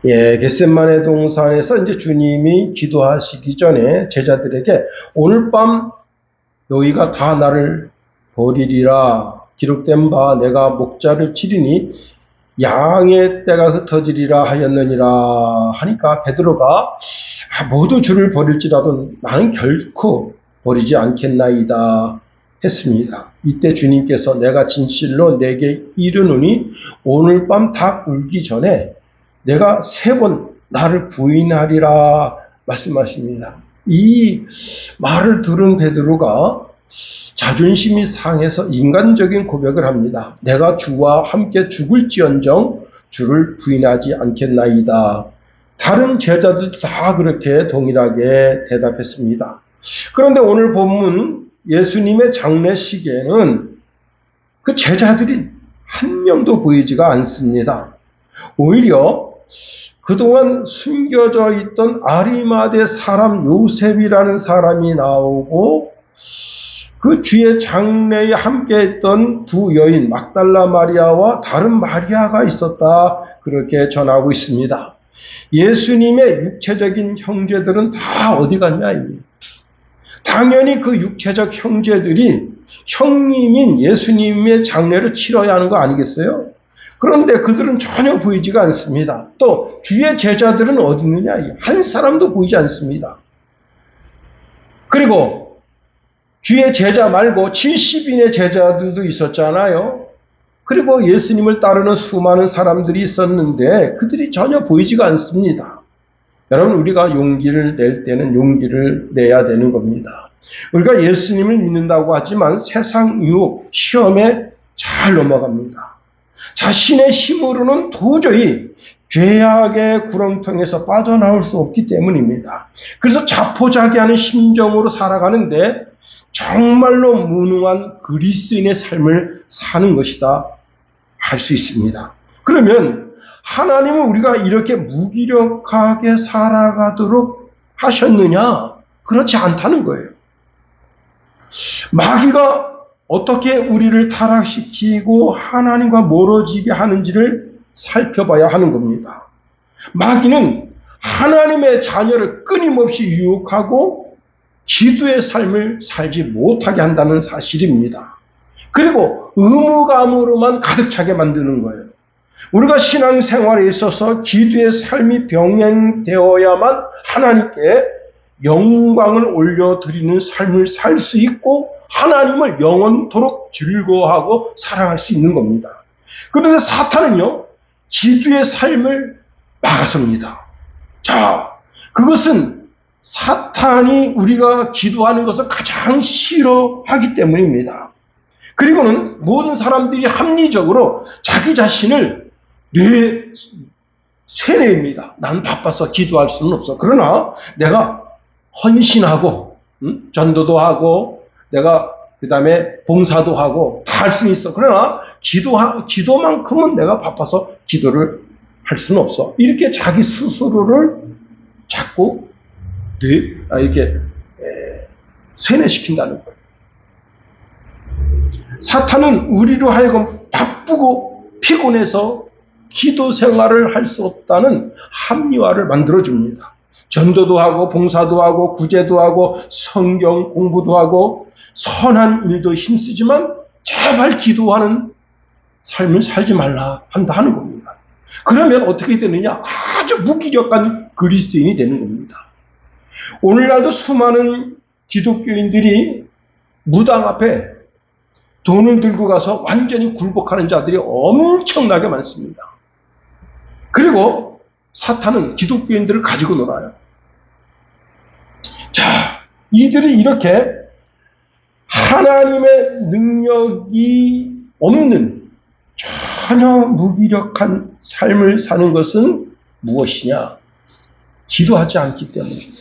예, 겟세마네 동산에서 이제 주님이 기도하시기 전에 제자들에게 오늘 밤 너희가 다 나를 버리리라. 기록된 바 내가 목자를 치리니 양의 떼가 흩어지리라 하였느니라 하니까 베드로가 모두 주를 버릴지라도 나는 결코 버리지 않겠나이다 했습니다. 이때 주님께서 내가 진실로 내게 이르노니 오늘 밤 닭 울기 전에 내가 3번 나를 부인하리라 말씀하십니다. 이 말을 들은 베드로가 자존심이 상해서 인간적인 고백을 합니다. 내가 주와 함께 죽을지언정 주를 부인하지 않겠나이다. 다른 제자들도 다 그렇게 동일하게 대답했습니다. 그런데 오늘 본문 예수님의 장례식에는 그 제자들이 한 명도 보이지가 않습니다. 오히려 그동안 숨겨져 있던 아리마대 사람 요셉이라는 사람이 나오고 그 주의 장례에 함께했던 두 여인 막달라 마리아와 다른 마리아가 있었다 그렇게 전하고 있습니다. 예수님의 육체적인 형제들은 다 어디 갔냐 이거예요. 당연히 그 육체적 형제들이 형님인 예수님의 장례를 치러야 하는 거 아니겠어요? 그런데 그들은 전혀 보이지가 않습니다. 또 주의 제자들은 어디 있느냐? 한 사람도 보이지 않습니다. 그리고 주의 제자 말고 70인의 제자들도 있었잖아요. 그리고 예수님을 따르는 수많은 사람들이 있었는데 그들이 전혀 보이지가 않습니다. 여러분, 우리가 용기를 낼 때는 용기를 내야 되는 겁니다. 우리가 예수님을 믿는다고 하지만 세상 유혹, 시험에 잘 넘어갑니다. 자신의 힘으로는 도저히 죄악의 구렁텅이에서 빠져나올 수 없기 때문입니다. 그래서 자포자기하는 심정으로 살아가는데 정말로 무능한 그리스도인의 삶을 사는 것이다 할 수 있습니다. 그러면 하나님은 우리가 이렇게 무기력하게 살아가도록 하셨느냐? 그렇지 않다는 거예요. 마귀가 어떻게 우리를 타락시키고 하나님과 멀어지게 하는지를 살펴봐야 하는 겁니다. 마귀는 하나님의 자녀를 끊임없이 유혹하고 기도의 삶을 살지 못하게 한다는 사실입니다. 그리고 의무감으로만 가득 차게 만드는 거예요. 우리가 신앙생활에 있어서 기도의 삶이 병행되어야만 하나님께 영광을 올려드리는 삶을 살 수 있고 하나님을 영원토록 즐거워하고 사랑할 수 있는 겁니다. 그런데 사탄은요, 기도의 삶을 막아섭니다. 자, 그것은 사탄이 우리가 기도하는 것을 가장 싫어하기 때문입니다. 그리고는 모든 사람들이 합리적으로 자기 자신을 쇠뇌입니다. 난 바빠서 기도할 수는 없어. 그러나 내가 헌신하고 전도도 하고 내가 그 다음에 봉사도 하고 다 할 수는 있어. 그러나 기도만큼은 내가 바빠서 기도를 할 수는 없어. 이렇게 자기 스스로를 자꾸 이렇게 쇠뇌시킨다는 거예요. 사탄은 우리로 하여금 바쁘고 피곤해서 기도 생활을 할 수 없다는 합리화를 만들어줍니다. 전도도 하고 봉사도 하고 구제도 하고 성경 공부도 하고 선한 일도 힘쓰지만 제발 기도하는 삶을 살지 말라 한다는 겁니다. 그러면 어떻게 되느냐? 아주 무기력한 그리스도인이 되는 겁니다. 오늘날도 수많은 기독교인들이 무당 앞에 돈을 들고 가서 완전히 굴복하는 자들이 엄청나게 많습니다. 그리고 사탄은 기독교인들을 가지고 놀아요. 자, 이들이 이렇게 하나님의 능력이 없는 전혀 무기력한 삶을 사는 것은 무엇이냐? 기도하지 않기 때문입니다.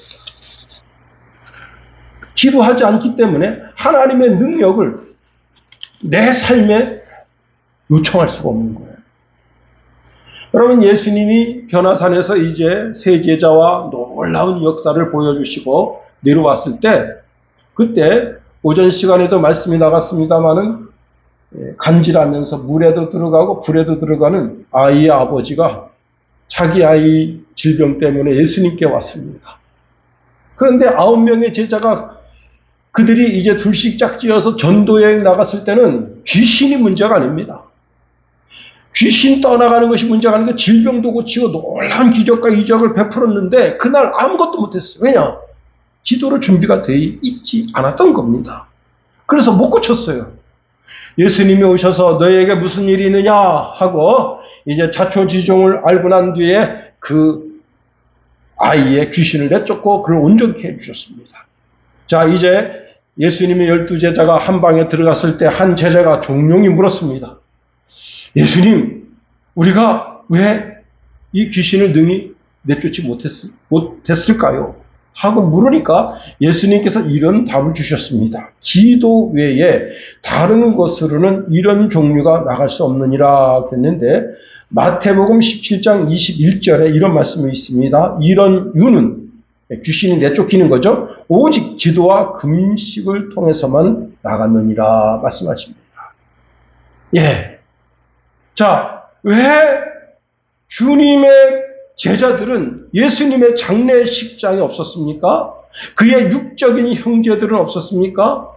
기도하지 않기 때문에 하나님의 능력을 내 삶에 요청할 수가 없는 거예요. 여러분, 예수님이 변화산에서 이제 세 제자와 놀라운 역사를 보여주시고 내려왔을 때, 그때 오전 시간에도 말씀이 나갔습니다마는 간질하면서 물에도 들어가고 불에도 들어가는 아이의 아버지가 자기 아이 질병 때문에 예수님께 왔습니다. 그런데 9명의 제자가 그들이 이제 둘씩 짝지어서 전도여행 나갔을 때는 귀신이 문제가 아닙니다. 귀신 떠나가는 것이 문제가 아니고 질병도 고치고 놀라운 기적과 이적을 베풀었는데 그날 아무것도 못했어요. 왜냐? 기도로 준비가 돼 있지 않았던 겁니다. 그래서 못 고쳤어요. 예수님이 오셔서 너에게 무슨 일이 있느냐 하고 이제 자초지종을 알고 난 뒤에 그 아이의 귀신을 내쫓고 그를 온전케 해주셨습니다. 자, 이제 예수님의 12제자가 한 방에 들어갔을 때 한 제자가 종용이 물었습니다. 예수님, 우리가 왜 이 귀신을 능히 내쫓지 못했을까요? 하고 물으니까 예수님께서 이런 답을 주셨습니다. 기도 외에 다른 것으로는 이런 종류가 나갈 수 없느니라 그랬는데 마태복음 17장 21절에 이런 말씀이 있습니다. 이런 유는 귀신이 내쫓기는 거죠. 오직 기도와 금식을 통해서만 나갔느니라 말씀하십니다. 예. 자, 왜 주님의 제자들은 예수님의 장례식장이 없었습니까? 그의 육적인 형제들은 없었습니까?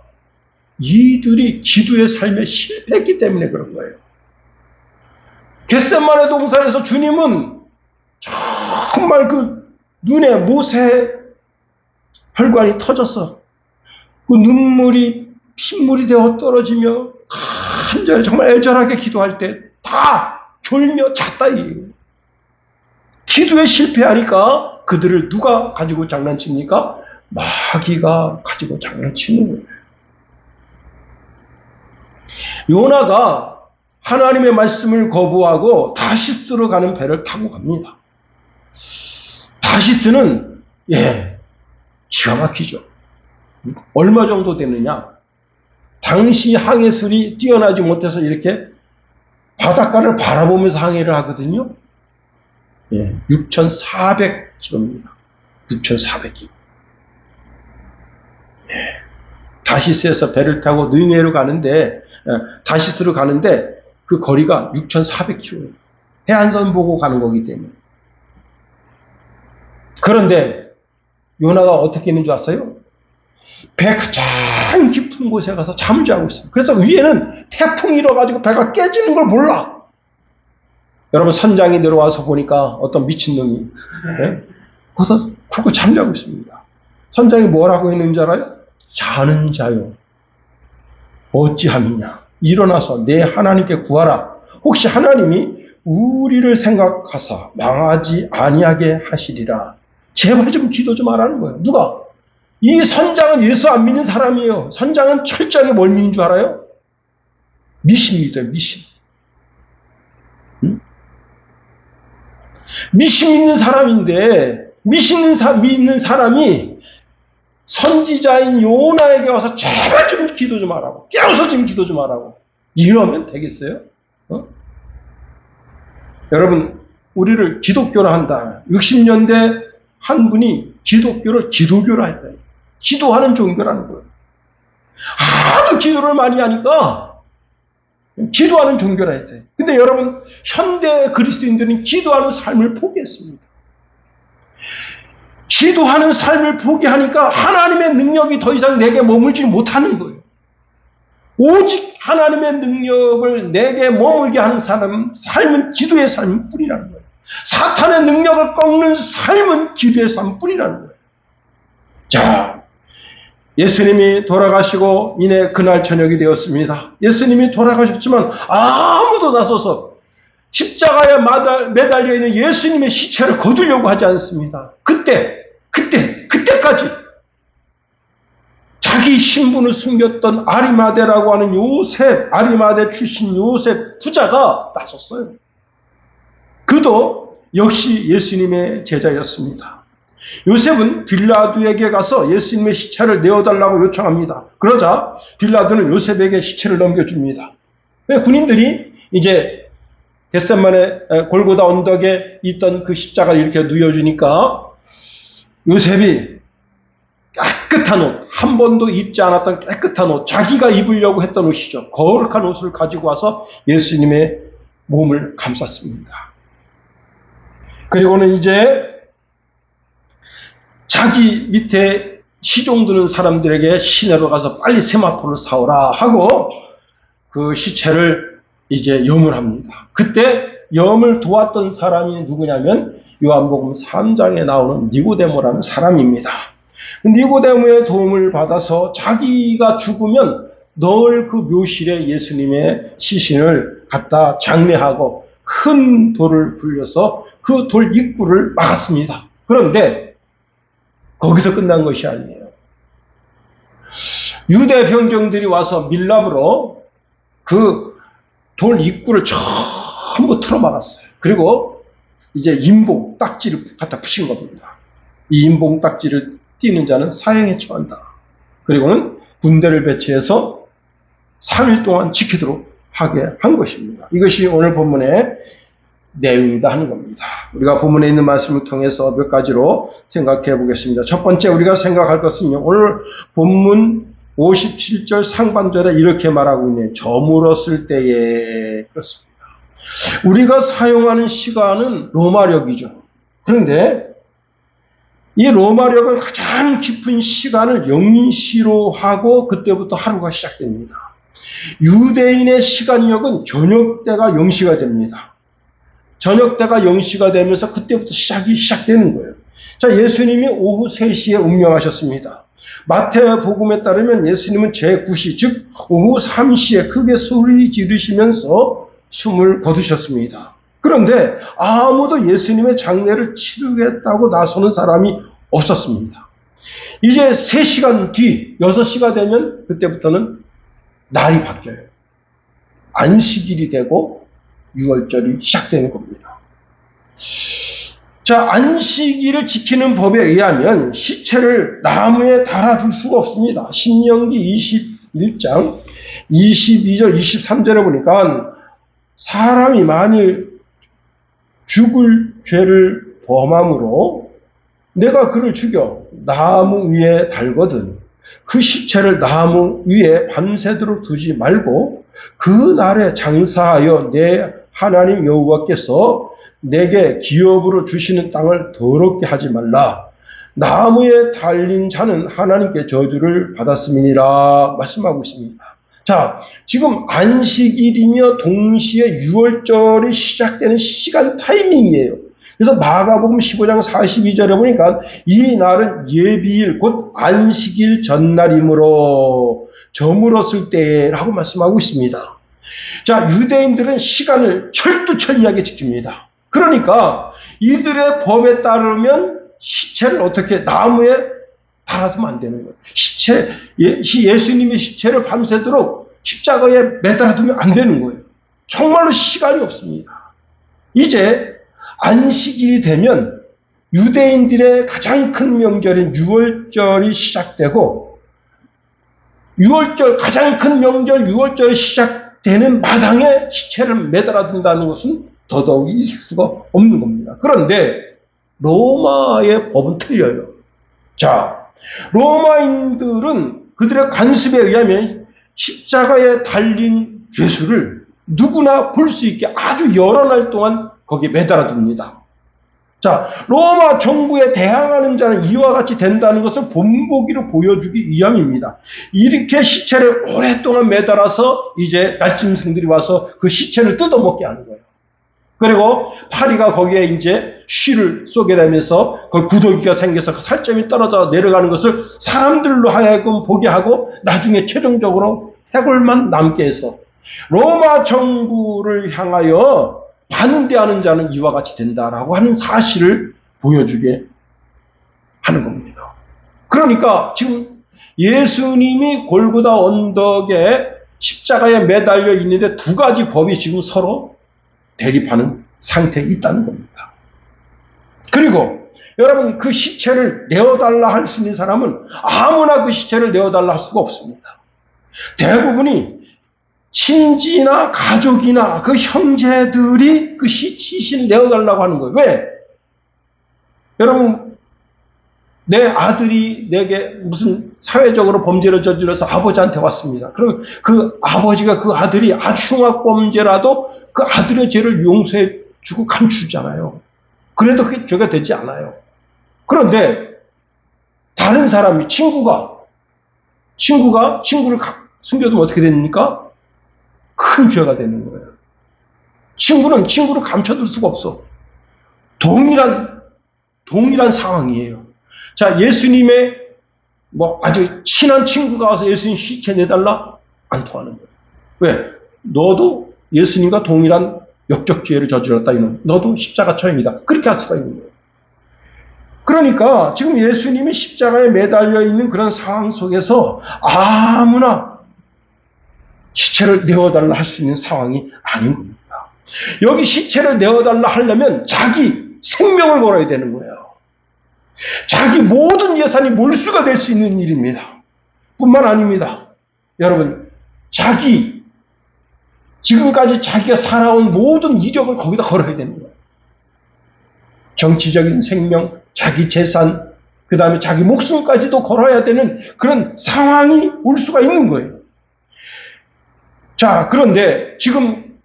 이들이 기도의 삶에 실패했기 때문에 그런 거예요. 겟세마네 동산에서 주님은 정말 그 눈에 못에 혈관이 터져서 그 눈물이 핏물이 되어 떨어지며 간절히 정말 애절하게 기도할 때 다 졸며 잤다. 기도에 실패하니까 그들을 누가 가지고 장난칩니까? 마귀가 가지고 장난치는 거예요. 요나가 하나님의 말씀을 거부하고 다시스로 가는 배를 타고 갑니다. 다시스는 기가 막히죠. 얼마 정도 되느냐? 당시 항해술이 뛰어나지 못해서 이렇게 바닷가를 바라보면서 항해를 하거든요. 6,400km입니다. 6,400km. 다시스에서 배를 타고 느네로 가는데, 다시스로 가는데 그 거리가 6,400km예요. 해안선 보고 가는 거기 때문에. 그런데 요나가 어떻게 있는 줄 아세요? 배 가장 깊은 곳에 가서 잠을 자고 있어요. 그래서 위에는 태풍이 일어가지고 배가 깨지는 걸 몰라. 여러분 선장이 내려와서 보니까 어떤 미친놈이 거기서 푹 잠자고 있습니다. 선장이 뭐라고 했는지 알아요? 자는 자요 어찌함이냐. 일어나서 내 하나님께 구하라. 혹시 하나님이 우리를 생각하사 망하지 아니하게 하시리라. 제발 좀 기도 좀 하라는 거예요. 누가? 이 선장은 예수 안 믿는 사람이에요. 선장은 철저하게 뭘 믿는 줄 알아요? 미신 믿어요. 미신. 미신 믿는 사람인데 믿는 사람이 선지자인 요나에게 와서 제발 좀 기도 좀 하라고. 깨워서 좀 기도 좀 하라고. 이러면 되겠어요? 여러분 우리를 기독교로 한다. 60년대 한 분이 기독교를 기도교로 했다. 기도하는 종교라는 거예요. 하도 기도를 많이 하니까 기도하는 종교라 했대. 근데 여러분 현대 그리스도인들은 기도하는 삶을 포기했습니다. 기도하는 삶을 포기하니까 하나님의 능력이 더 이상 내게 머물지 못하는 거예요. 오직 하나님의 능력을 내게 머물게 하는 삶은 기도의 삶뿐이라는 거예요. 사탄의 능력을 꺾는 삶은 기도의 삶뿐이라는 거예요. 자, 예수님이 돌아가시고 이내 그날 저녁이 되었습니다. 예수님이 돌아가셨지만 아무도 나서서 십자가에 매달려 있는 예수님의 시체를 거두려고 하지 않습니다. 그때까지 자기 신분을 숨겼던 아리마대라고 하는 요셉, 아리마대 출신 요셉 부자가 나섰어요. 그도 역시 예수님의 제자였습니다. 요셉은 빌라도에게 가서 예수님의 시체를 내어달라고 요청합니다. 그러자 빌라도는 요셉에게 시체를 넘겨줍니다. 군인들이 이제 겟세마네 골고다 언덕에 있던 그 십자가를 이렇게 누워주니까 요셉이 깨끗한 옷, 한 번도 입지 않았던 깨끗한 옷, 자기가 입으려고 했던 옷이죠. 거룩한 옷을 가지고 와서 예수님의 몸을 감쌌습니다. 그리고는 이제 자기 밑에 시종 드는 사람들에게 시내로 가서 빨리 세마포를 사오라 하고 그 시체를 이제 염을 합니다. 그때 염을 도왔던 사람이 누구냐면 요한복음 3장에 나오는 니고데모라는 사람입니다. 니고데모의 도움을 받아서 자기가 죽으면 늘 그 묘실에 예수님의 시신을 갖다 장례하고 큰 돌을 굴려서 그 돌 입구를 막았습니다. 그런데 거기서 끝난 것이 아니에요. 유대 병정들이 와서 밀랍으로 그 돌 입구를 전부 틀어막았어요. 그리고 이제 인봉 딱지를 갖다 붙인 겁니다. 이 인봉 딱지를 띄는 자는 사형에 처한다. 그리고는 군대를 배치해서 3일 동안 지키도록 하게 한 것입니다. 이것이 오늘 본문의 내용이다 하는 겁니다. 우리가 본문에 있는 말씀을 통해서 몇 가지로 생각해 보겠습니다. 첫 번째 우리가 생각할 것은요. 오늘 본문 57절 상반절에 이렇게 말하고 있네요. 저물었을 때에. 그렇습니다. 우리가 사용하는 시간은 로마력이죠. 그런데 이 로마력은 가장 깊은 시간을 영시로 하고 그때부터 하루가 시작됩니다. 유대인의 시간력은 저녁때가 영시가 됩니다. 저녁때가 영시가 되면서 그때부터 시작되는 거예요. 자, 예수님이 오후 3시에 운명하셨습니다. 마태복음에 따르면 예수님은 제9시, 즉 오후 3시에 크게 소리 지르시면서 숨을 거두셨습니다. 그런데 아무도 예수님의 장례를 치르겠다고 나서는 사람이 없었습니다. 이제 3시간 뒤, 6시가 되면 그때부터는 날이 바뀌어요. 안식일이 되고 6월절이 시작되는 겁니다. 자, 안식일을 지키는 법에 의하면 시체를 나무에 달아둘 수가 없습니다. 신명기 21장 22절 23절에 보니까 사람이 만일 죽을 죄를 범함으로 내가 그를 죽여 나무 위에 달거든 그 시체를 나무 위에 밤새도록 두지 말고 그 날에 장사하여 내 하나님 여호와께서 내게 기업으로 주시는 땅을 더럽게 하지 말라. 나무에 달린 자는 하나님께 저주를 받았음이니라 말씀하고 있습니다. 자, 지금 안식일이며 동시에 6월절이 시작되는 시간 타이밍이에요. 그래서 마가복음 15장 42절에 보니까 이 날은 예비일 곧 안식일 전날이므로 저물었을 때라고 말씀하고 있습니다. 자, 유대인들은 시간을 철두철미하게 지킵니다. 그러니까 이들의 법에 따르면 시체를 어떻게 나무에 달아두면 안 되는 거예요. 예수님의 시체를 밤새도록 십자가에 매달아두면 안 되는 거예요. 정말로 시간이 없습니다. 이제 안식일이 되면 유대인들의 가장 큰 명절인 6월절이 시작되고 6월절 가장 큰 명절 6월절이 시작되는 마당에 시체를 매달아둔다는 것은 더더욱 있을 수가 없는 겁니다. 그런데 로마의 법은 틀려요. 자, 로마인들은 그들의 관습에 의하면 십자가에 달린 죄수를 누구나 볼 수 있게 아주 여러 날 동안 거기에 매달아둡니다. 자, 로마 정부에 대항하는 자는 이와 같이 된다는 것을 본보기로 보여주기 위함입니다. 이렇게 시체를 오랫동안 매달아서 이제 날짐승들이 와서 그 시체를 뜯어먹게 하는 거예요. 그리고 파리가 거기에 이제 쉬를 쏘게 되면서 그 구더기가 생겨서 그 살점이 떨어져 내려가는 것을 사람들로 하여금 보게 하고 나중에 최종적으로 해골만 남게 해서 로마 정부를 향하여 반대하는 자는 이와 같이 된다라고 하는 사실을 보여주게 하는 겁니다. 그러니까 지금 예수님이 골고다 언덕에 십자가에 매달려 있는데 두 가지 법이 지금 서로 대립하는 상태에 있다는 겁니다. 그리고 여러분 그 시체를 내어달라 할 수 있는 사람은 아무나 그 시체를 내어달라 할 수가 없습니다. 대부분이 친지나 가족이나 그 형제들이 그 시신을 내어달라고 하는 거예요. 왜? 여러분 내 아들이 내게 무슨 사회적으로 범죄를 저질러서 아버지한테 왔습니다. 그럼 그 아버지가 그 아들이 아주 흉악범죄라도 그 아들의 죄를 용서해 주고 감추잖아요. 그래도 그게 죄가 되지 않아요. 그런데 다른 사람이 친구가 친구를 숨겨두면 어떻게 됩니까? 큰 죄가 되는 거예요. 친구는 친구를 감춰둘 수가 없어. 동일한 상황이에요. 자, 예수님의 아주 친한 친구가 와서 예수님 시체 내달라? 안 통하는 거예요. 왜? 너도 예수님과 동일한 역적죄를 저질렀다 이놈. 너도 십자가 처형이다. 그렇게 할 수가 있는 거예요. 그러니까 지금 예수님이 십자가에 매달려 있는 그런 상황 속에서 아무나 시체를 내어달라 할 수 있는 상황이 아닌 겁니다. 여기 시체를 내어달라 하려면 자기 생명을 걸어야 되는 거예요. 자기 모든 예산이 몰수가 될 수 있는 일입니다. 뿐만 아닙니다. 여러분, 지금까지 자기가 살아온 모든 이력을 거기다 걸어야 되는 거예요. 정치적인 생명, 자기 재산, 그 다음에 자기 목숨까지도 걸어야 되는 그런 상황이 올 수가 있는 거예요. 자, 그런데 지금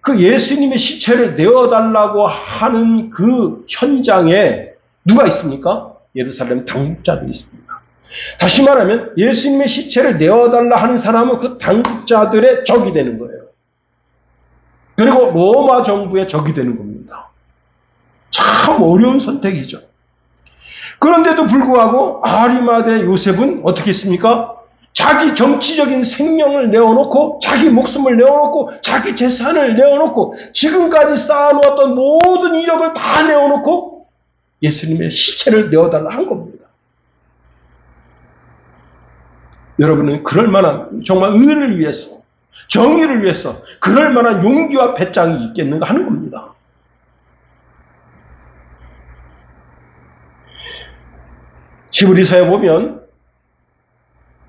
그 예수님의 시체를 내어달라고 하는 그 현장에 누가 있습니까? 예루살렘 당국자들이 있습니다. 다시 말하면 예수님의 시체를 내어달라 하는 사람은 그 당국자들의 적이 되는 거예요. 그리고 로마 정부의 적이 되는 겁니다. 참 어려운 선택이죠. 그런데도 불구하고 아리마대 요셉은 어떻게 했습니까? 자기 정치적인 생명을 내어놓고 자기 목숨을 내어놓고 자기 재산을 내어놓고 지금까지 쌓아놓았던 모든 이력을 다 내어놓고 예수님의 시체를 내어달라 한 겁니다. 여러분은 그럴 만한 정말 의를 위해서 정의를 위해서 그럴 만한 용기와 배짱이 있겠는가 하는 겁니다. 히브리서에 보면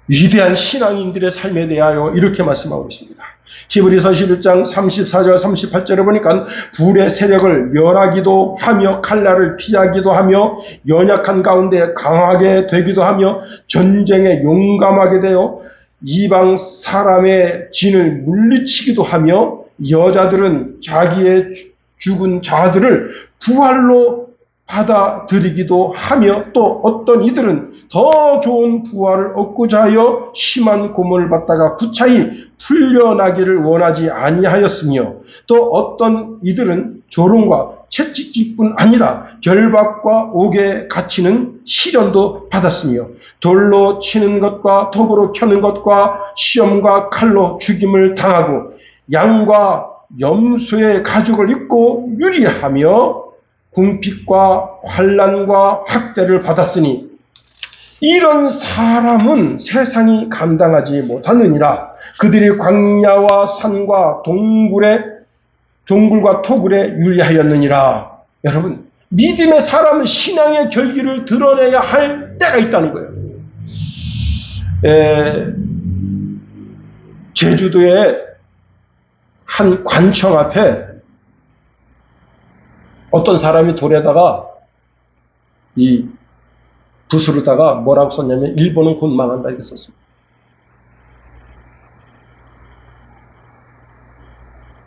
위대한 신앙인들의 삶에 대하여 이렇게 말씀하고 있습니다. 히브리서 11장 34절 38절에 보니까 불의 세력을 멸하기도 하며 칼날을 피하기도 하며 연약한 가운데 강하게 되기도 하며 전쟁에 용감하게 되어 이방 사람의 진을 물리치기도 하며 여자들은 자기의 죽은 자들을 부활로 받아들이기도 하며 또 어떤 이들은 더 좋은 부활을 얻고자 하여 심한 고문을 받다가 구차히 풀려나기를 원하지 아니하였으며 또 어떤 이들은 조롱과 채찍질뿐 아니라 결박과 옥에 갇히는 시련도 받았으며 돌로 치는 것과 톱으로 켜는 것과 시험과 칼로 죽임을 당하고 양과 염소의 가죽을 입고 유리하며 궁핍과 환난과 학대를 받았으니 이런 사람은 세상이 감당하지 못하느니라. 그들이 광야와 산과 동굴과 토굴에 유리하였느니라. 여러분, 믿음의 사람은 신앙의 결기를 드러내야 할 때가 있다는 거예요. 제주도의 한 관청 앞에 어떤 사람이 돌에다가 이 붓으로다가 뭐라고 썼냐면 일본은 곧 망한다 이렇게 썼습니다.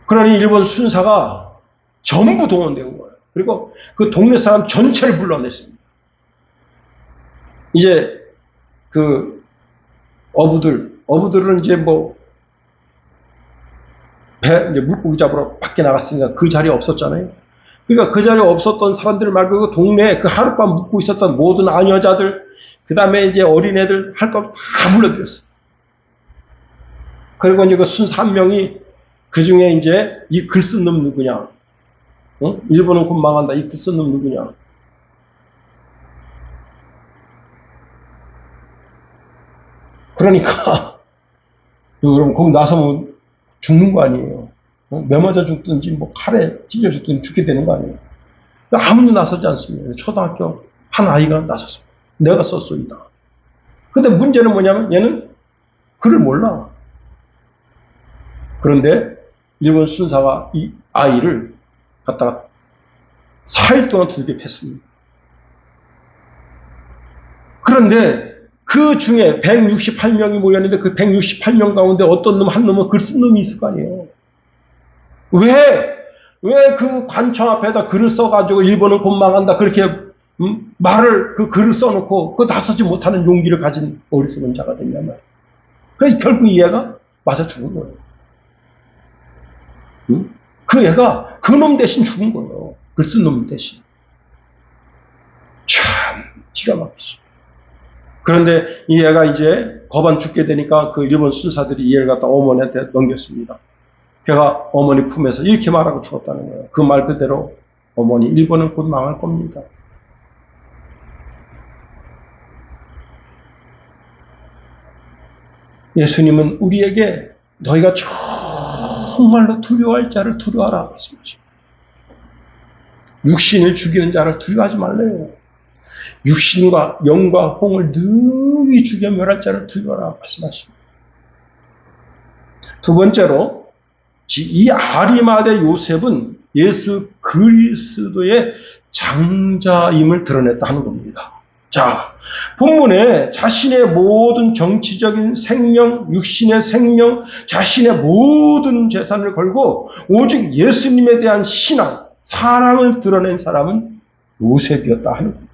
그러니 일본 순사가 전부 동원된 거예요. 그리고 그 동네 사람 전체를 불러냈습니다. 이제 그 어부들은 이제 이제 물고기 잡으러 밖에 나갔으니까 그 자리에 없었잖아요. 그러니까 그 자리에 없었던 사람들 말고 그 동네에 그 하룻밤 묵고 있었던 모든 아녀자들, 그 다음에 이제 어린애들 할 거 다 불러들였어요. 그리고 이제 그 순사 한 명이 그 중에 이제 이 글 쓴 놈 누구냐? 일본은 곧 망한다. 이 글 쓴 놈 누구냐? 그러니까, 여러분, 거기 나서면 죽는 거 아니에요. 매맞아 죽든지, 칼에 찢어 죽든지 죽게 되는 거 아니에요. 아무도 나서지 않습니다. 초등학교 한 아이가 나섰습니다. 내가 썼소이다. 근데 문제는 뭐냐면 얘는 글을 몰라. 그런데 일본 순사가 이 아이를 갖다가 4일 동안 두들겨 팼습니다. 그런데 그 중에 168명이 모였는데 그 168명 가운데 어떤 놈 한 놈은 글 쓴 놈이 있을 거 아니에요. 왜? 왜 그 관청 앞에다 글을 써가지고 일본은 곧 망한다 그렇게 말을 그 글을 써놓고 그 나서지 못하는 용기를 가진 어리석은 자가 됐냐 말이야. 그래 결국 이 애가 맞아 죽은 거예요. 그 애가 그 놈 대신 죽은 거예요. 글 쓴 놈 대신. 참 기가 막히죠. 그런데 이 애가 이제 거반 죽게 되니까 그 일본 술사들이 이 애를 갖다 어머니한테 넘겼습니다. 걔가 어머니 품에서 이렇게 말하고 죽었다는 거예요. 그 말 그대로 어머니 일본은 곧 망할 겁니다. 예수님은 우리에게 너희가 정말로 두려워할 자를 두려워하라 말씀하십니다. 육신을 죽이는 자를 두려워하지 말래요. 육신과 영과 홍을 능히 죽여 멸할 자를 두려워하라 말씀하십니다. 두 번째로 이 아리마대 요셉은 예수 그리스도의 장자임을 드러냈다 하는 겁니다. 자, 본문에 자신의 모든 정치적인 생명, 육신의 생명, 자신의 모든 재산을 걸고 오직 예수님에 대한 신앙, 사랑을 드러낸 사람은 요셉이었다 하는 겁니다.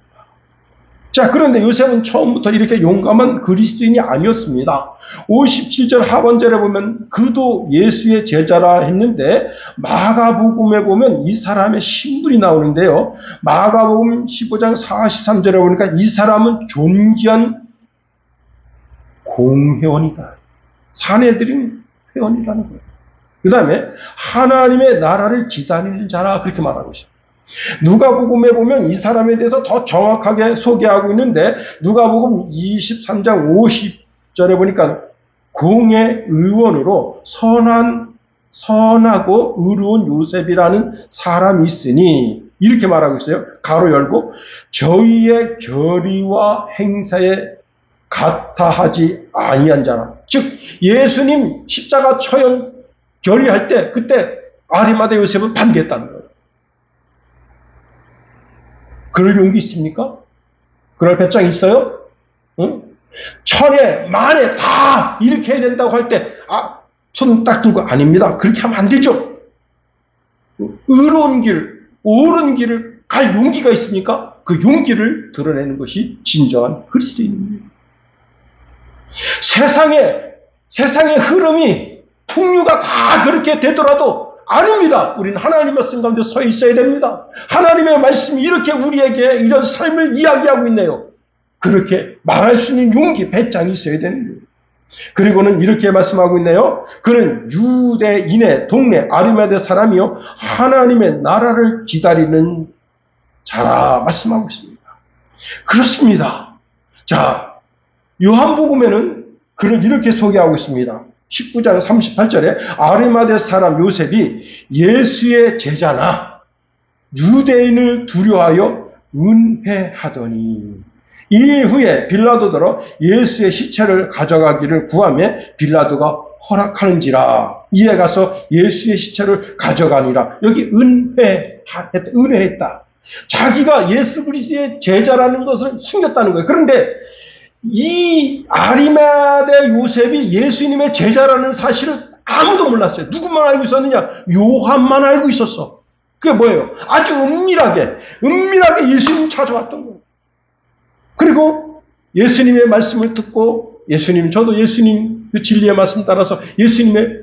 자, 그런데 요셉은 처음부터 이렇게 용감한 그리스도인이 아니었습니다. 57절 하반절에 보면 그도 예수의 제자라 했는데 마가복음에 보면 이 사람의 신분이 나오는데요. 마가복음 15장 43절에 보니까 이 사람은 존귀한 공회원이다. 사내들인 회원이라는 거예요. 그 다음에 하나님의 나라를 기다리는 자라 그렇게 말하고 있습니다. 누가복음에 보면 이 사람에 대해서 더 정확하게 소개하고 있는데 누가복음 23장 50절에 보니까 공의 의원으로 선하고 의로운 요셉이라는 사람이 있으니 이렇게 말하고 있어요. 가로 열고 저희의 결의와 행사에 같아하지 아니한 자라. 즉 예수님 십자가 처형 결의할 때 그때 아리마대 요셉은 반대했다는 거예요. 그럴 용기 있습니까? 그럴 배짱 있어요? 응? 천에 만에 다 이렇게 해야 된다고 할 때 손 딱 들고 아닙니다. 그렇게 하면 안 되죠. 의로운 길, 옳은 길을 갈 용기가 있습니까? 그 용기를 드러내는 것이 진정한 그리스도인입니다. 세상의 흐름이 풍류가 다 그렇게 되더라도 아닙니다. 우리는 하나님의 말씀 가운데 서 있어야 됩니다. 하나님의 말씀이 이렇게 우리에게 이런 삶을 이야기하고 있네요. 그렇게 말할 수 있는 용기, 배짱이 있어야 되는 거예요. 그리고는 이렇게 말씀하고 있네요. 그는 유대인의 동네 아리마대 사람이요 하나님의 나라를 기다리는 자라 말씀하고 있습니다. 그렇습니다. 자, 요한복음에는 그를 이렇게 소개하고 있습니다. 19장 38절에 아리마대 사람 요셉이 예수의 제자나 유대인을 두려워하여 은혜하더니 이일 후에 빌라도더러 예수의 시체를 가져가기를 구하며 빌라도가 허락하는지라 이에 가서 예수의 시체를 가져가니라. 여기 은혜했다. 자기가 예수 그리스도의 제자라는 것을 숨겼다는 거예요. 그런데 이 아리마대 요셉이 예수님의 제자라는 사실을 아무도 몰랐어요. 누구만 알고 있었느냐? 요한만 알고 있었어. 그게 뭐예요? 아주 은밀하게 예수님 찾아왔던 거예요. 그리고 예수님의 말씀을 듣고 저도 예수님 그 진리의 말씀 따라서 예수님의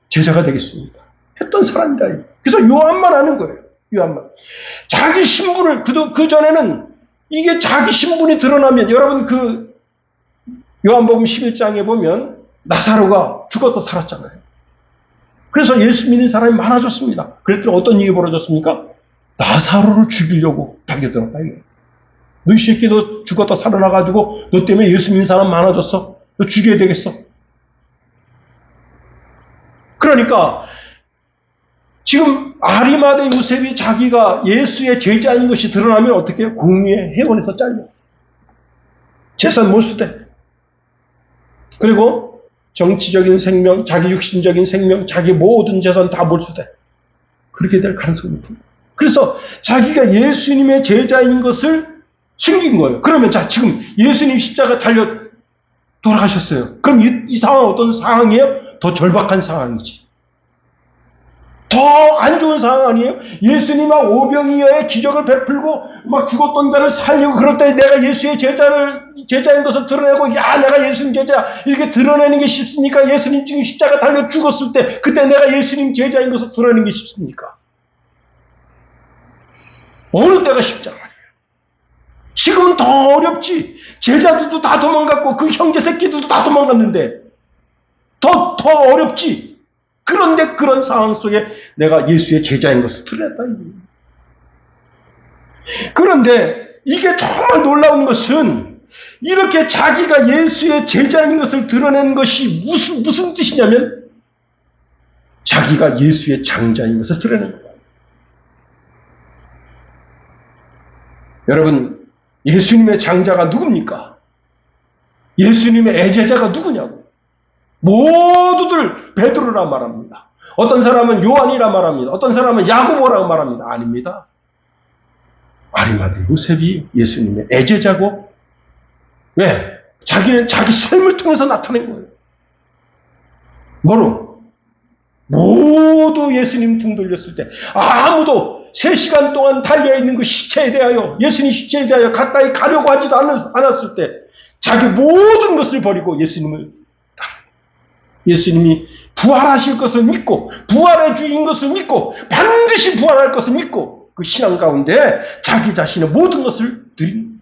제자가 되겠습니다. 했던 사람이라. 그래서 요한만 아는 거예요. 요한만. 자기 신분을 그 전에는 이게 자기 신분이 드러나면 여러분 그 요한복음 11장에 보면 나사로가 죽어서 살았잖아요. 그래서 예수 믿는 사람이 많아졌습니다. 그랬더니 어떤 일이 벌어졌습니까? 나사로를 죽이려고 달려들었다. 너 이 새끼 너 죽었다 살아나가지고 너 때문에 예수 믿는 사람 많아졌어. 너 죽여야 되겠어. 그러니까 지금 아리마대 요셉이 자기가 예수의 제자인 것이 드러나면 어떻게 해요? 공의의 회원에서 잘려. 재산 몰수돼. 그리고 정치적인 생명, 자기 육신적인 생명, 자기 모든 재산 다 몰수돼. 그렇게 될 가능성이 높습니다. 그래서 자기가 예수님의 제자인 것을 숨긴 거예요. 그러면 자 지금 예수님 십자가 달려 돌아가셨어요. 그럼 이 상황은 어떤 상황이에요? 더 절박한 상황이지. 더 안 좋은 상황 아니에요? 예수님 막 오병이어의 기적을 베풀고 막 죽었던 자를 살리고 그럴 때 내가 예수의 제자인 것을 드러내고 야 내가 예수님 제자 이렇게 드러내는 게 쉽습니까? 예수님 지금 십자가 달려 죽었을 때 그때 내가 예수님 제자인 것을 드러내는 게 쉽습니까? 어느 때가 쉽잖아요. 지금은 더 어렵지. 제자들도 다 도망갔고 그 형제 새끼들도 다 도망갔는데 더 어렵지. 그런데 그런 상황 속에 내가 예수의 제자인 것을 드러냈다. 그런데 이게 정말 놀라운 것은 이렇게 자기가 예수의 제자인 것을 드러낸 것이 무슨 뜻이냐면 자기가 예수의 장자인 것을 드러낸 거예요. 여러분, 예수님의 장자가 누굽니까? 예수님의 애제자가 누구냐고. 모두들 베드로라 말합니다. 어떤 사람은 요한이라 말합니다. 어떤 사람은 야고보라고 말합니다. 아닙니다. 아리마대 요셉이 예수님의 애제자고, 왜? 자기는 자기 삶을 통해서 나타낸 거예요. 뭐로? 모두 예수님 등 돌렸을 때 아무도 3시간 동안 달려있는 그 시체에 대하여, 예수님 시체에 대하여 가까이 가려고 하지도 않았을 때 자기 모든 것을 버리고 예수님을 따릅니다. 예수님이 부활하실 것을 믿고 부활의 주인 것을 믿고 반드시 부활할 것을 믿고 그 신앙 가운데 자기 자신의 모든 것을 드립니다.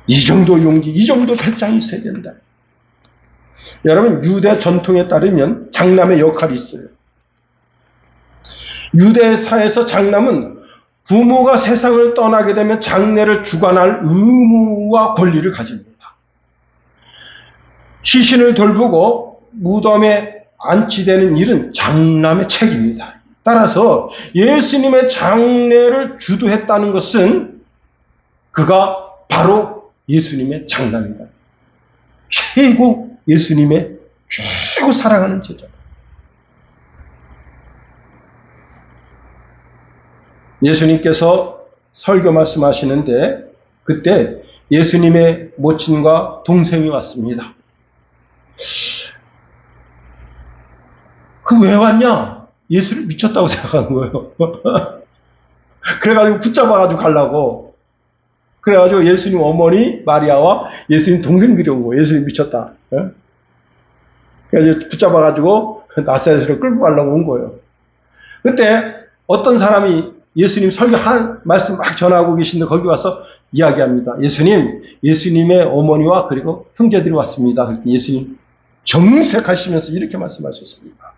이 정도 용기, 이 정도 배짱이 있어야 된다. 여러분, 유대 전통에 따르면 장남의 역할이 있어요. 유대사에서 장남은 부모가 세상을 떠나게 되면 장례를 주관할 의무와 권리를 가집니다. 시신을 돌보고 무덤에 안치되는 일은 장남의 책임입니다. 따라서 예수님의 장례를 주도했다는 것은 그가 바로 예수님의 장남입니다. 예수님의 최고 사랑하는 제자. 예수님께서 설교 말씀하시는데 그때 예수님의 모친과 동생이 왔습니다. 그 왜 왔냐? 예수를 미쳤다고 생각한 거예요. 그래가지고 붙잡아가지고 가려고. 그래가지고 예수님 어머니 마리아와 예수님 동생들이 온 거예요. 예수님 미쳤다. 그래서 붙잡아가지고 나사렛으로 끌고 가려고 온 거예요. 그때 어떤 사람이 예수님 설교 한 말씀 막 전하고 계신데 거기 와서 이야기합니다. 예수님의 어머니와 그리고 형제들이 왔습니다. 그랬더니 예수님 정색하시면서 이렇게 말씀하셨습니다.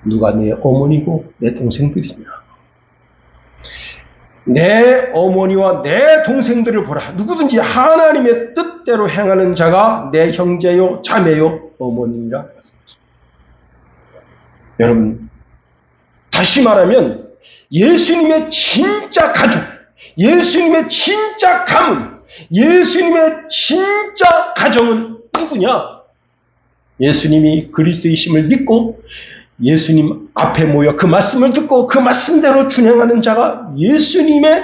누가 내 어머니고 내 동생들이냐? 내 어머니와 내 동생들을 보라. 누구든지 하나님의 뜻대로 행하는 자가 내 형제요, 자매요, 어머니라 말씀하십니다. 여러분, 다시 말하면 예수님의 진짜 가족, 예수님의 진짜 가문, 예수님의 진짜 가정은 누구냐? 예수님이 그리스도이심을 믿고 예수님 앞에 모여 그 말씀을 듣고 그 말씀대로 준행하는 자가 예수님의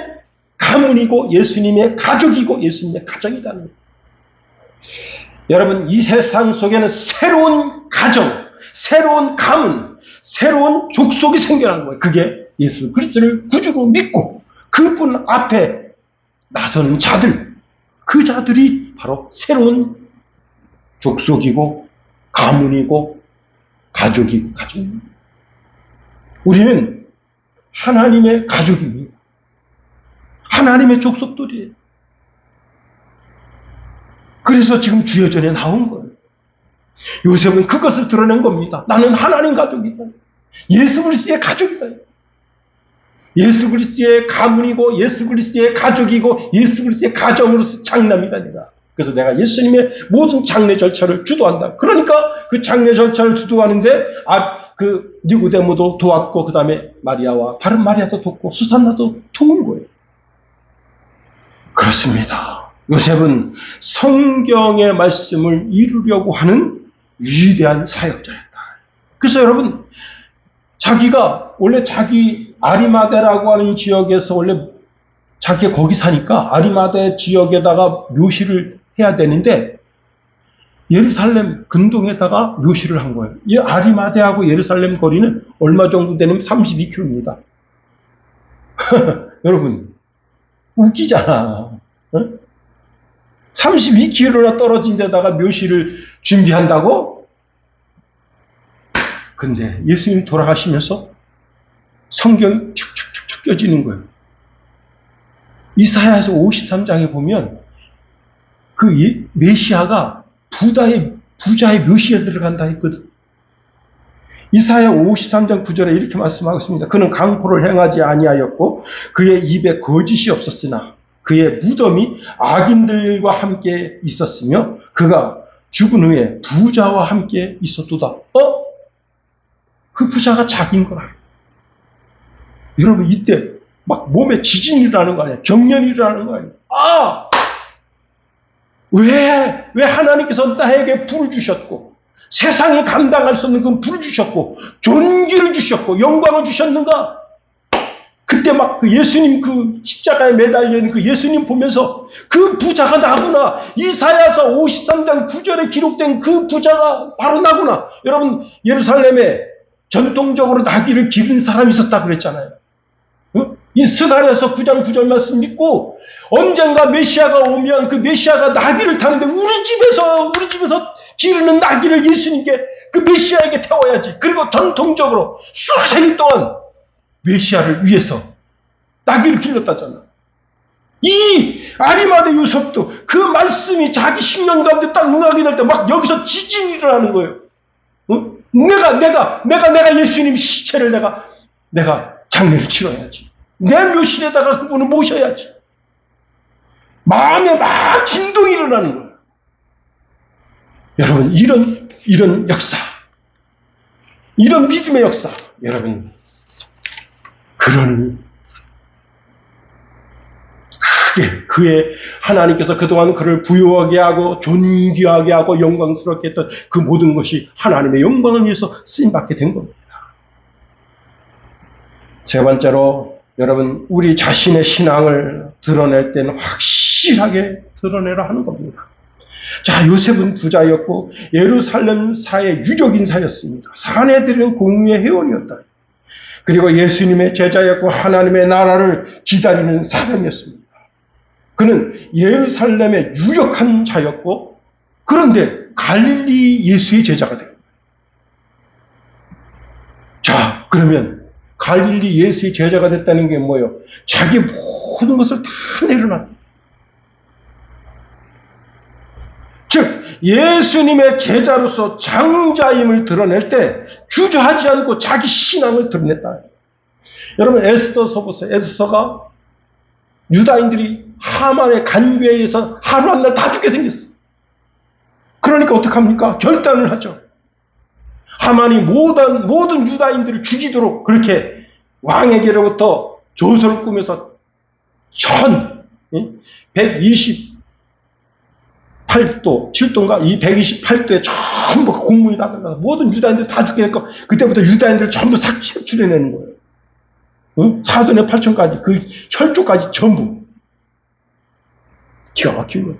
가문이고 예수님의 가족이고 예수님의 가정이라는 거예요. 여러분, 이 세상 속에는 새로운 가정, 새로운 가문, 새로운 족속이 생겨난 거예요. 그게 예수 그리스도를 구주로 믿고 그분 앞에 나서는 자들, 그 자들이 바로 새로운 족속이고 가문이고 가족이고 가족입니다. 우리는 하나님의 가족입니다. 하나님의 족속들이에요. 그래서 지금 주여전에 나온 거예요. 요셉은 그것을 드러낸 겁니다. 나는 하나님 가족이다. 예수 그리스도의 가족이다. 예수 그리스도의 가문이고 예수 그리스도의 가족이고 예수 그리스도의 가정으로서 장남이다 내가. 그래서 내가 예수님의 모든 장례 절차를 주도한다. 그러니까 그 장례 절차를 주도하는데 그 니고데모도 도왔고 그 다음에 마리아와 다른 마리아도 돕고 수산나도 도운 거예요. 그렇습니다. 요셉은 성경의 말씀을 이루려고 하는 위대한 사역자였다. 그래서 여러분, 자기가 원래 자기 아리마대라고 하는 지역에서 원래 자기가 거기 사니까 아리마대 지역에다가 묘실을 해야 되는데 예루살렘 근동에다가 묘실을 한 거예요. 이 아리마대하고 예루살렘 거리는 얼마 정도 되는 32km입니다. 여러분, 웃기잖아. 어? 32km나 떨어진 데다가 묘실을 준비한다고? 근데 예수님 돌아가시면서 성경이 촥촥촥촥 껴지는 거예요. 이사야서 53장에 보면 그 메시아가 부자의 묘시에 들어간다 했거든. 이사야 53장 9절에 이렇게 말씀하고 있습니다. 그는 강포를 행하지 아니하였고 그의 입에 거짓이 없었으나 그의 무덤이 악인들과 함께 있었으며 그가 죽은 후에 부자와 함께 있었도다. 그 부자가 자기인 걸 알아. 여러분 이때 막 몸에 지진이 일어나는 거 아니야. 경련이 일어나는 거 아니야. 왜 하나님께서 나에게 불을 주셨고 세상이 감당할 수 없는 그 불을 주셨고 존귀를 주셨고 영광을 주셨는가? 그때 막 그 예수님 그 십자가에 매달려 있는 그 예수님 보면서 그 부자가 나구나. 이사야서 53장 9절에 기록된 그 부자가 바로 나구나. 여러분 예루살렘에 전통적으로 나귀를 기른 사람이 있었다 그랬잖아요. 이 스가랴서 9장 9절 말씀 믿고 언젠가 메시아가 오면 그 메시아가 나귀를 타는데 우리 집에서 기르는 나귀를 예수님께 그 메시아에게 태워야지. 그리고 전통적으로 수세기 동안 메시아를 위해서 나귀를 길렀다잖아. 이 아리마대 요셉도 그 말씀이 자기 10년 가운데 딱 응하게 될 때 막 여기서 지진이 일어나는 거예요. 내가 예수님 시체를 내가 장례를 치러야지. 내 묘실에다가 그분을 모셔야지. 마음에 막 진동이 일어나는 거예요. 여러분, 이런 역사, 이런 믿음의 역사, 여러분, 그러니, 그의 하나님께서 그동안 그를 부유하게 하고 존귀하게 하고 영광스럽게 했던 그 모든 것이 하나님의 영광을 위해서 쓰임받게 된 겁니다. 세 번째로, 여러분, 우리 자신의 신앙을 드러낼 때는 확실하게 드러내라 하는 겁니다. 자, 요셉은 부자였고 예루살렘 사의 유력 인사였습니다. 사내들은 공의의 회원이었다. 그리고 예수님의 제자였고 하나님의 나라를 기다리는 사람이었습니다. 그는 예루살렘의 유력한 자였고 그런데 갈릴리 예수의 제자가 됩니다. 자, 그러면 갈릴리 예수의 제자가 됐다는 게 뭐예요? 자기 모든 것을 다 내려놨다. 즉 예수님의 제자로서 장자임을 드러낼 때 주저하지 않고 자기 신앙을 드러냈다. 여러분 에스더서 보세요. 에스더가 유다인들이 하만의 간교에 의해서 하루 한 날 다 죽게 생겼어. 그러니까 어떡합니까? 결단을 하죠. 하만이 모든 유다인들을 죽이도록 그렇게 왕에게로부터 조서를 꾸며서 128도, 7도인가? 이 128도에 전부 공문이 다 들어가서 모든 유다인들 다 죽게 했고, 그때부터 유다인들을 전부 삭출해내는 거예요. 응? 사돈의 8촌까지, 그 혈족까지 전부. 기가 막힌 거예요.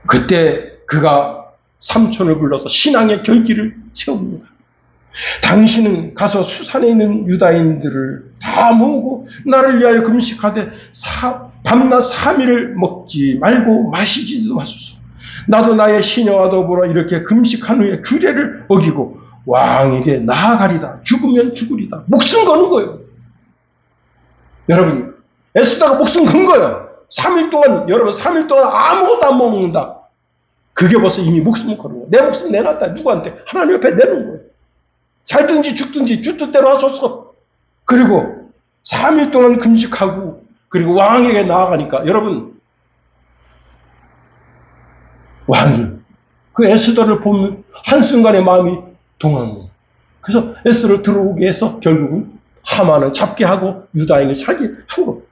그때 그가 삼촌을 불러서 신앙의 결기를 세웁니다. 당신은 가서 수산에 있는 유다인들을 다 모으고 나를 위하여 금식하되 밤낮 3일을 먹지 말고 마시지도 마소서. 나도 나의 시녀와 더불어 이렇게 금식한 후에 규례를 어기고 왕에게 나아가리다. 죽으면 죽으리다. 목숨 거는 거예요. 여러분, 에스더가 목숨 건 거예요. 3일 동안 아무것도 안 먹는다. 그게 벌써 이미 목숨을 거는 거예요. 내 목숨 내놨다. 누구한테? 하나님 옆에 내놓은 거예요. 살든지 죽든지 주 뜻대로 하소서. 그리고 3일 동안 금식하고 그리고 왕에게 나아가니까 여러분, 왕이 그 에스더를 보면 한순간에 마음이 동하는 거예요. 그래서 에스더를 들어오게 해서 결국은 하만을 잡게 하고 유다인을 살게 한 겁니다.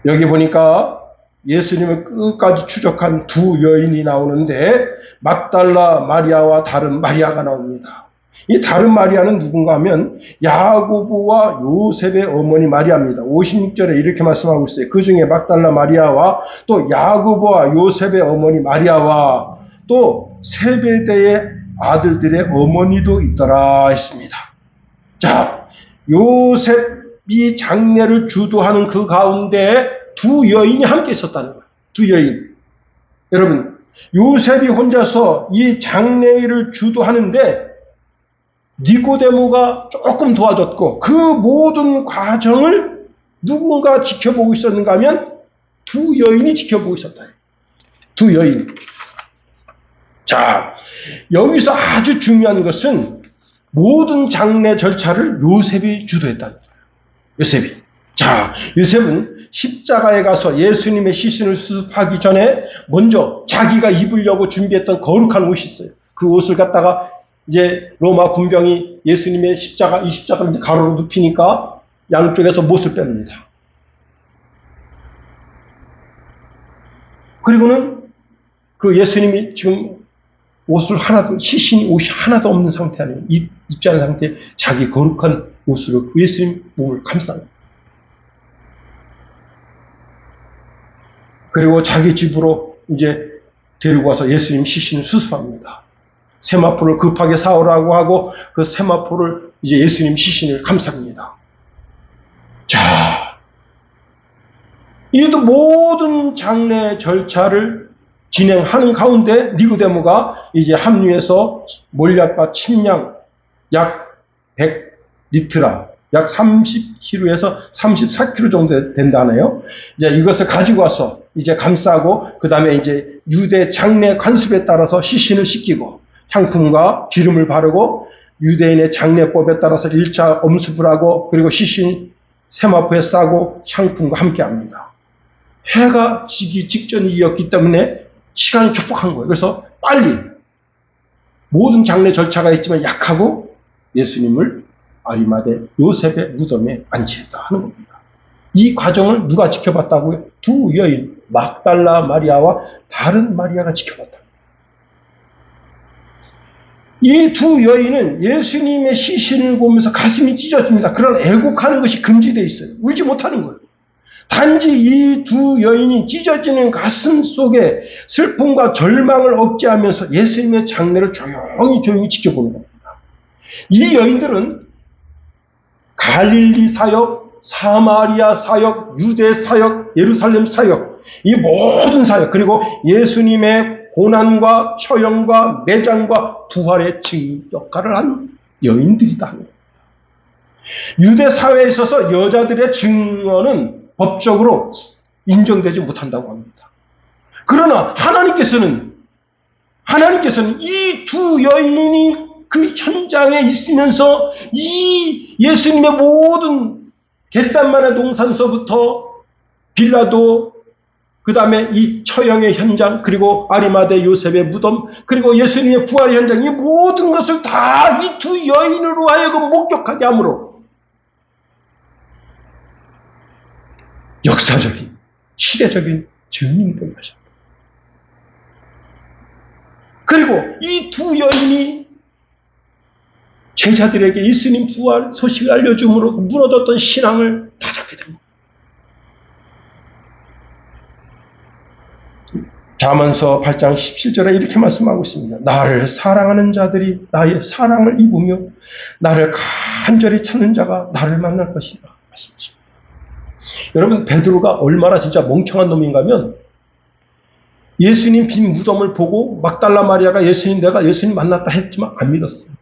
여기 보니까 예수님을 끝까지 추적한 두 여인이 나오는데 막달라 마리아와 다른 마리아가 나옵니다. 이 다른 마리아는 누군가 하면 야고보와 요셉의 어머니 마리아입니다. 56절에 이렇게 말씀하고 있어요. 그 중에 막달라 마리아와 또 야고보와 요셉의 어머니 마리아와 또 세베대의 아들들의 어머니도 있더라 했습니다. 자, 요셉이 장례를 주도하는 그 가운데 두 여인이 함께 있었다는 거예요. 두 여인. 여러분, 요셉이 혼자서 이 장례를 주도하는데 니고데모가 조금 도와줬고 그 모든 과정을 누군가 지켜보고 있었는가 하면 두 여인이 지켜보고 있었다. 두 여인. 자, 여기서 아주 중요한 것은 모든 장례 절차를 요셉이 주도했다는 거예요. 요셉이. 자, 요셉은 십자가에 가서 예수님의 시신을 수습하기 전에 먼저 자기가 입으려고 준비했던 거룩한 옷이 있어요. 그 옷을 갖다가 이제 로마 군병이 예수님의 이 십자가를 이제 가로로 눕히니까 양쪽에서 못을 뺍니다. 그리고는 그 예수님이 지금 옷이 하나도 없는 상태 아니에요. 입지 않은 상태에 자기 거룩한 옷으로 그 예수님 몸을 감싸요. 그리고 자기 집으로 이제 데리고 와서 예수님 시신을 수습합니다. 세마포를 급하게 사오라고 하고 그 세마포를 이제 예수님 시신을 감쌉니다. 자, 이 모든 장례 절차를 진행하는 가운데 니고데모가 이제 합류해서 몰약과 침량 약 100리트라, 약 30kg에서 34kg 정도 된다네요. 이제 이것을 가지고 와서 이제 감싸고 그 다음에 이제 유대 장례 관습에 따라서 시신을 씻기고 향품과 기름을 바르고 유대인의 장례법에 따라서 1차 엄습을 하고 그리고 시신 세마포에 싸고 향품과 함께 합니다. 해가 지기 직전이었기 때문에 시간이 촉박한 거예요. 그래서 빨리 모든 장례 절차가 있지만 약하고 예수님을 아리마대 요셉의 무덤에 안치했다 하는 겁니다. 이 과정을 누가 지켜봤다고요? 두 여인 막달라 마리아와 다른 마리아가 지켜봤다. 이 두 여인은 예수님의 시신을 보면서 가슴이 찢어집니다. 그런 애곡하는 것이 금지되어 있어요. 울지 못하는 거예요. 단지 이 두 여인이 찢어지는 가슴 속에 슬픔과 절망을 억제하면서 예수님의 장례를 조용히 지켜보는 겁니다. 이 여인들은 갈릴리 사역, 사마리아 사역, 유대 사역, 예루살렘 사역, 이 모든 사역, 그리고 예수님의 고난과 처형과 매장과 부활의 증인 역할을 한 여인들이다 하는 겁니다. 유대 사회에 있어서 여자들의 증언은 법적으로 인정되지 못한다고 합니다. 그러나 하나님께서는 이 두 여인이 그 현장에 있으면서 이 예수님의 모든 겟세마네 동산서부터 빌라도 그 다음에 이 처형의 현장 그리고 아리마대 요셉의 무덤 그리고 예수님의 부활의 현장 이 모든 것을 다 이 두 여인으로 하여금 목격하게 함으로 역사적인 시대적인 증인이 되게 하셨다. 그리고 이 두 여인이 제자들에게 예수님 부활 소식을 알려줌으로 무너졌던 신앙을 다잡게 됩니다. 잠언서 8장 17절에 이렇게 말씀하고 있습니다. 나를 사랑하는 자들이 나의 사랑을 입으며 나를 간절히 찾는 자가 나를 만날 것이다. 말씀하십니다. 여러분 베드로가 얼마나 진짜 멍청한 놈인가 하면 예수님 빈 무덤을 보고 막달라 마리아가 내가 예수님 만났다 했지만 안 믿었어요.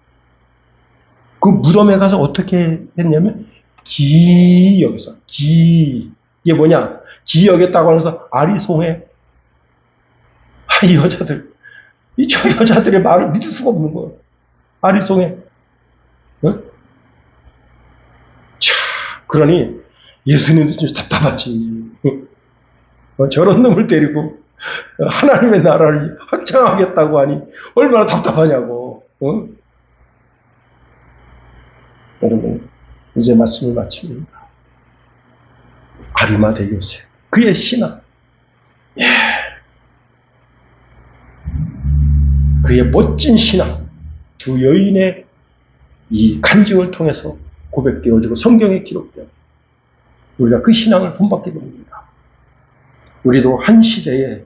그 무덤에 가서 어떻게 했냐면 기여겼어. 이게 뭐냐? 기여겼다고 하면서 아리송해. 이 여자들, 저 여자들의 말을 믿을 수가 없는 거예요. 아리송해. 어? 그러니 예수님도 좀 답답하지. 저런 놈을 데리고 하나님의 나라를 확장하겠다고 하니 얼마나 답답하냐고. 여러분, 이제 말씀을 마칩니다. 아리마대 요셉, 그의 신앙, 그의 멋진 신앙, 두 여인의 이 간증을 통해서 고백되어지고 성경에 기록되어 우리가 그 신앙을 본받게 됩니다. 우리도 한 시대에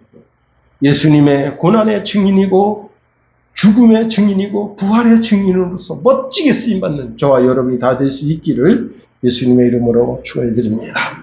예수님의 고난의 증인이고 죽음의 증인이고 부활의 증인으로서 멋지게 쓰임받는 저와 여러분이 다 될 수 있기를 예수님의 이름으로 축원해 드립니다.